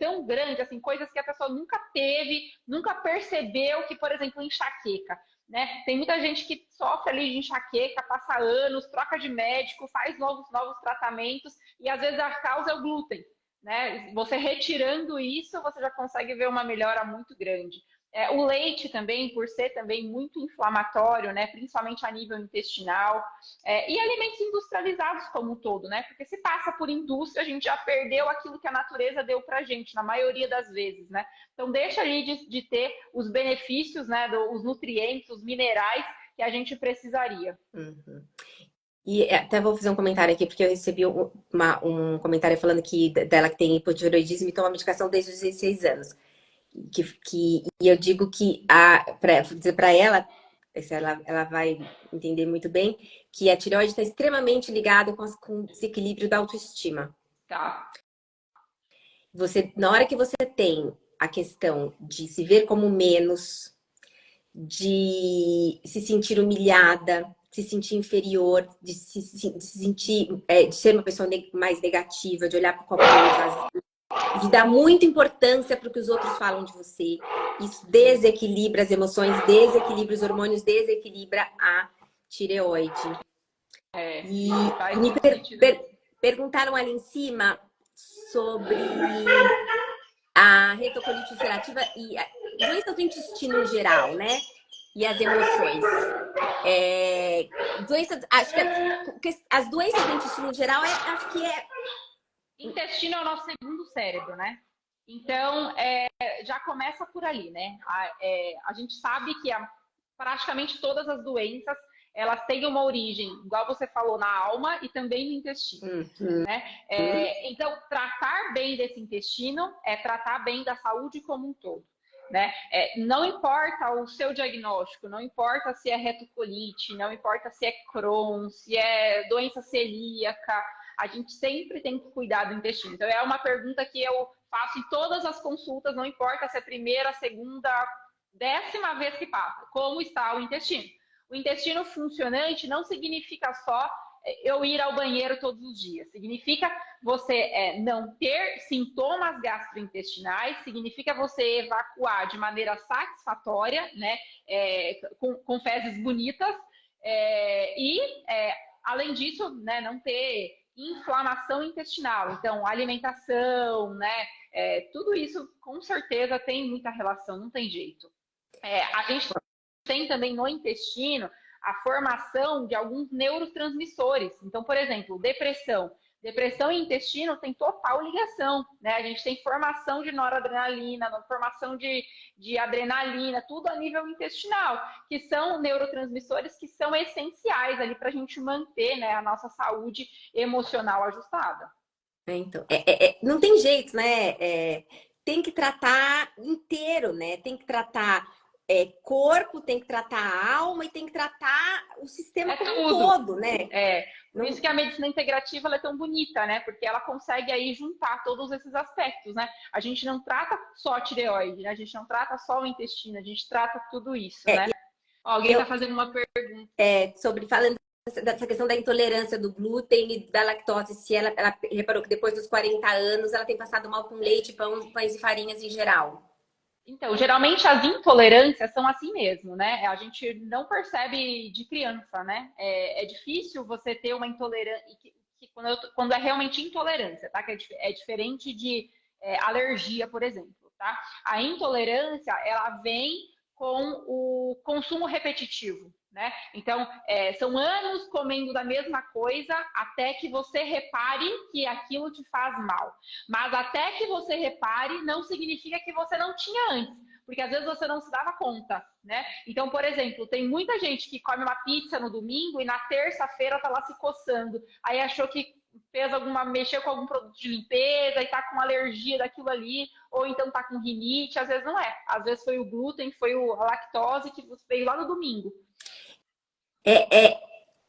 [SPEAKER 1] assim, coisas que a pessoa nunca teve, nunca percebeu, que, por exemplo, enxaqueca. Né? Tem muita gente que sofre ali de enxaqueca, passa anos, troca de médico, faz novos tratamentos e às vezes a causa é o glúten. Né? Você retirando isso, você já consegue ver uma melhora muito grande. O leite também, por ser também muito inflamatório, né? Principalmente a nível intestinal, e alimentos industrializados como um todo, né? Porque se passa por indústria, a gente já perdeu aquilo que a natureza deu pra gente, na maioria das vezes, né? Então deixa ali de ter os benefícios, né? Os nutrientes, os minerais que a gente precisaria.
[SPEAKER 2] Uhum. E até vou fazer um comentário aqui, porque eu recebi um comentário falando que dela que tem hipotireoidismo e toma medicação desde os 16 anos. E eu digo que, vou dizer para ela, ela vai entender muito bem, que a tireoide está extremamente ligada com o desequilíbrio da autoestima.
[SPEAKER 1] Tá.
[SPEAKER 2] Na hora que você tem a questão de se ver como menos, de se sentir humilhada, de se sentir inferior, de se sentir, de ser uma pessoa mais negativa, de olhar para o copo meio vazio, de dar muita importância para o que os outros falam de você. Isso desequilibra as emoções, desequilibra os hormônios, desequilibra a tireoide. E perguntaram ali em cima sobre a retocolite ulcerativa e doenças do intestino em geral, né? E as emoções. Acho que as doenças do intestino em geral, acho que
[SPEAKER 1] intestino é o nosso segundo cérebro, né? Então, já começa por ali, né? A gente sabe que praticamente todas as doenças, elas têm uma origem, igual você falou, na alma e também no intestino. Né? Então, tratar bem desse intestino é tratar bem da saúde como um todo. Né? Não importa o seu diagnóstico, não importa se é retocolite, não importa se é Crohn, se é doença celíaca, a gente sempre tem que cuidar do intestino. Então, é uma pergunta que eu faço em todas as consultas, não importa se é a primeira, a segunda, 10ª vez que passa. Como está o intestino? O intestino funcionante não significa só eu ir ao banheiro todos os dias. Significa você não ter sintomas gastrointestinais, significa você evacuar de maneira satisfatória, né? Com fezes bonitas, além disso, né, não ter inflamação intestinal. Então, alimentação, né? Tudo isso com certeza tem muita relação, não tem jeito. A gente tem também no intestino a formação de alguns neurotransmissores. Então, por exemplo, depressão. Depressão e intestino tem total ligação, né? A gente tem formação de noradrenalina, formação de adrenalina, tudo a nível intestinal, que são neurotransmissores que são essenciais ali para a gente manter, né, a nossa saúde emocional ajustada.
[SPEAKER 2] Então, não tem jeito, né? Tem que tratar inteiro, né? Tem que tratar corpo, tem que tratar a alma e tem que tratar o sistema como um todo, né?
[SPEAKER 1] Por isso que a medicina integrativa ela é tão bonita, né? Porque ela consegue aí juntar todos esses aspectos, né? A gente não trata só a tireoide, né? A gente não trata só o intestino, a gente trata tudo isso, né? Alguém está fazendo uma pergunta.
[SPEAKER 2] Falando dessa questão da intolerância do glúten e da lactose, se ela reparou que depois dos 40 anos ela tem passado mal com leite, pães e farinhas em geral.
[SPEAKER 1] Então, geralmente as intolerâncias são assim mesmo, né? A gente não percebe de criança, né? É difícil você ter uma intolerância, quando é realmente intolerância, tá? Que é diferente de alergia, por exemplo, tá? A intolerância, ela vem com o consumo repetitivo, né? Então, são anos comendo da mesma coisa até que você repare que aquilo te faz mal. Mas até que você repare, não significa que você não tinha antes. Porque às vezes você não se dava conta, né? Então, por exemplo, tem muita gente que come uma pizza no domingo e na terça-feira tá lá se coçando. Aí achou que mexeu com algum produto de limpeza e tá com alergia daquilo ali, ou então tá com rinite, às vezes não é. Às vezes foi o glúten, foi a lactose que veio lá no domingo.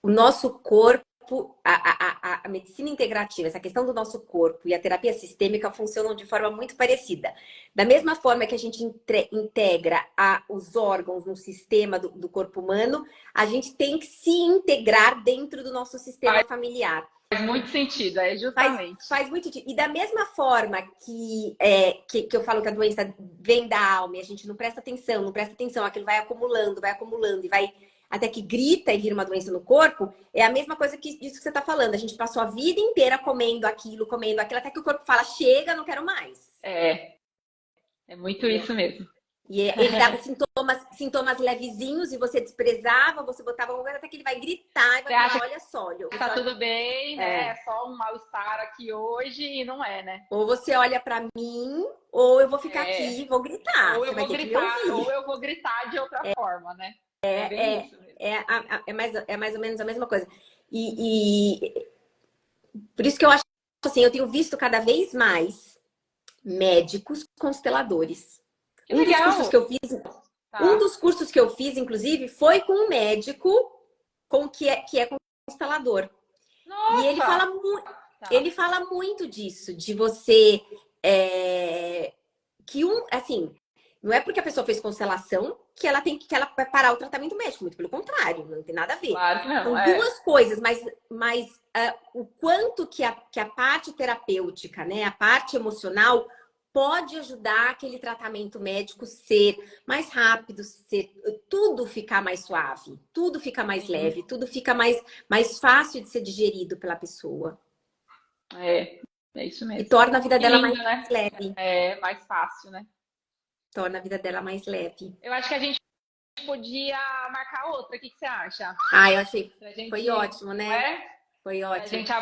[SPEAKER 2] O nosso corpo, a medicina integrativa, essa questão do nosso corpo e a terapia sistêmica funcionam de forma muito parecida. Da mesma forma que a gente integra os órgãos no sistema do corpo humano, a gente tem que se integrar dentro do nosso sistema familiar.
[SPEAKER 1] Faz muito sentido, justamente.
[SPEAKER 2] Faz muito sentido. E da mesma forma que eu falo que a doença vem da alma e a gente não presta atenção, aquilo vai acumulando e vai até que grita e vira uma doença no corpo, é a mesma coisa disso que você está falando. A gente passou a vida inteira comendo aquilo, até que o corpo fala, chega, não quero mais.
[SPEAKER 1] É muito isso mesmo.
[SPEAKER 2] E ele dava sintomas levezinhos e você desprezava, você botava alguma coisa até que ele vai gritar e vai falar, olha só.
[SPEAKER 1] Tá tudo bem, né? É só um mal-estar aqui hoje e não é, né?
[SPEAKER 2] Ou você olha pra mim, ou eu vou ficar aqui e vou gritar.
[SPEAKER 1] Ou eu vou gritar de outra forma, né?
[SPEAKER 2] É mais ou menos a mesma coisa. E por isso que eu acho assim, eu tenho visto cada vez mais médicos consteladores. Um dos cursos que eu fiz, inclusive, foi com um médico que é constelador.
[SPEAKER 1] Nossa!
[SPEAKER 2] E ele fala muito disso, de você assim, não é porque a pessoa fez constelação que ela vai parar o tratamento médico, muito pelo contrário, não tem nada a ver.
[SPEAKER 1] Claro que não.
[SPEAKER 2] São duas coisas, mas o quanto que a parte terapêutica, né, a parte emocional pode ajudar aquele tratamento médico ser mais rápido, tudo ficar mais suave, tudo fica mais leve, tudo fica mais fácil de ser digerido pela pessoa.
[SPEAKER 1] É isso mesmo.
[SPEAKER 2] E torna a vida dela mais leve.
[SPEAKER 1] Mais fácil, né?
[SPEAKER 2] Torna a vida dela mais leve.
[SPEAKER 1] Eu acho que a gente podia marcar outra. O que você acha?
[SPEAKER 2] Eu achei. Foi ótimo, né? Foi ótimo.
[SPEAKER 1] A gente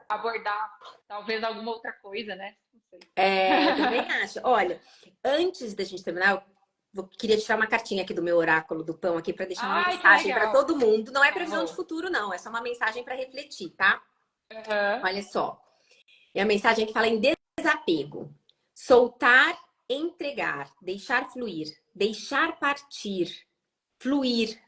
[SPEAKER 1] abordar talvez alguma outra coisa, né? Não sei.
[SPEAKER 2] Eu também acho. Olha, antes da gente terminar, eu queria tirar uma cartinha aqui do meu oráculo do pão aqui para deixar uma mensagem para todo mundo. Não é previsão de futuro, não. É só uma mensagem para refletir, tá? Olha só. É a mensagem que fala em desapego. Soltar, entregar, deixar fluir, deixar partir, fluir,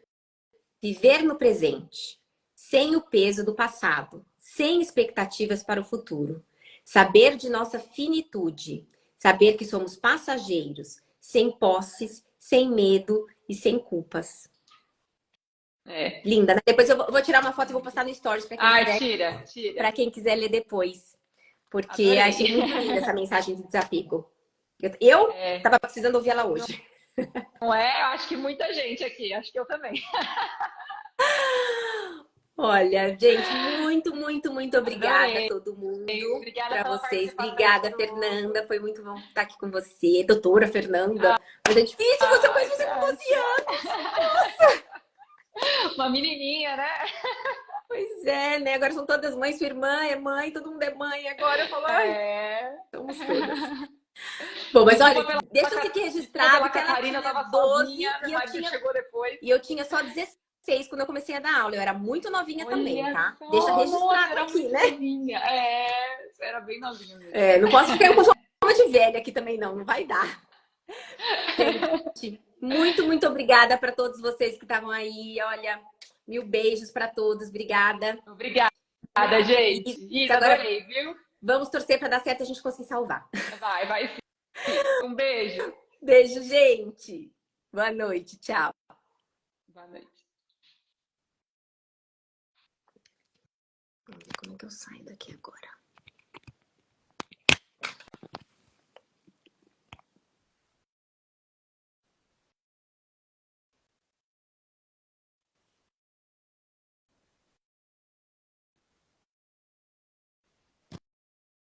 [SPEAKER 2] viver no presente, sem o peso do passado, sem expectativas para o futuro. Saber de nossa finitude, saber que somos passageiros, sem posses, sem medo e sem culpas.
[SPEAKER 1] É.
[SPEAKER 2] Linda, né? Depois eu vou tirar uma foto e vou postar no Stories
[SPEAKER 1] Ai, tira, tira.
[SPEAKER 2] para quem quiser ler depois. Porque
[SPEAKER 1] Adorei.
[SPEAKER 2] achei muito linda essa mensagem de desapego. Eu
[SPEAKER 1] É,
[SPEAKER 2] tava precisando ouvir ela hoje.
[SPEAKER 1] não é? Eu acho que muita gente aqui, acho que eu também.
[SPEAKER 2] Olha, gente, muito, muito, muito obrigada a
[SPEAKER 1] Adorei.
[SPEAKER 2] todo mundo,
[SPEAKER 1] Obrigada
[SPEAKER 2] para
[SPEAKER 1] pela
[SPEAKER 2] vocês.
[SPEAKER 1] participação de
[SPEAKER 2] Obrigada,
[SPEAKER 1] novo.
[SPEAKER 2] Fernanda. Foi muito bom estar aqui com você. Doutora Fernanda. Mas é difícil, você
[SPEAKER 1] Ai,
[SPEAKER 2] conhece você com 12
[SPEAKER 1] Kátia.
[SPEAKER 2] anos.
[SPEAKER 1] Uma menininha, né?
[SPEAKER 2] Pois é, né? Agora são todas mães, sua irmã é mãe, todo mundo é mãe. Agora eu falo, ai,
[SPEAKER 1] É.
[SPEAKER 2] somos todas. Bom, mas olha,
[SPEAKER 1] Desculpa pela,
[SPEAKER 2] deixa eu aqui
[SPEAKER 1] desculpa pela
[SPEAKER 2] registrado que ela
[SPEAKER 1] Catarina, eu
[SPEAKER 2] tinha
[SPEAKER 1] tava
[SPEAKER 2] 12
[SPEAKER 1] sozinha, meu marido chegou depois.
[SPEAKER 2] e eu tinha só 16 quando eu comecei a dar aula. Eu era muito novinha também,
[SPEAKER 1] Olha
[SPEAKER 2] tá? Deixa
[SPEAKER 1] só, nossa,
[SPEAKER 2] registrado
[SPEAKER 1] era
[SPEAKER 2] aqui,
[SPEAKER 1] muito
[SPEAKER 2] né?
[SPEAKER 1] novinha. É, você era bem novinha mesmo.
[SPEAKER 2] É, não posso ficar com fama de velha aqui também, não. Não vai dar. Gente, muito, muito obrigada para todos vocês que estavam aí. Olha, mil beijos para todos. Obrigada.
[SPEAKER 1] Obrigada,
[SPEAKER 2] Muito
[SPEAKER 1] gente.
[SPEAKER 2] feliz.
[SPEAKER 1] Isa,
[SPEAKER 2] Agora
[SPEAKER 1] adorei, viu?
[SPEAKER 2] vamos torcer para dar certo e a gente conseguir salvar.
[SPEAKER 1] Vai sim. Um beijo.
[SPEAKER 2] Beijo, gente. Boa noite. Tchau.
[SPEAKER 1] Boa noite.
[SPEAKER 2] Vamos ver como é que eu saio daqui agora.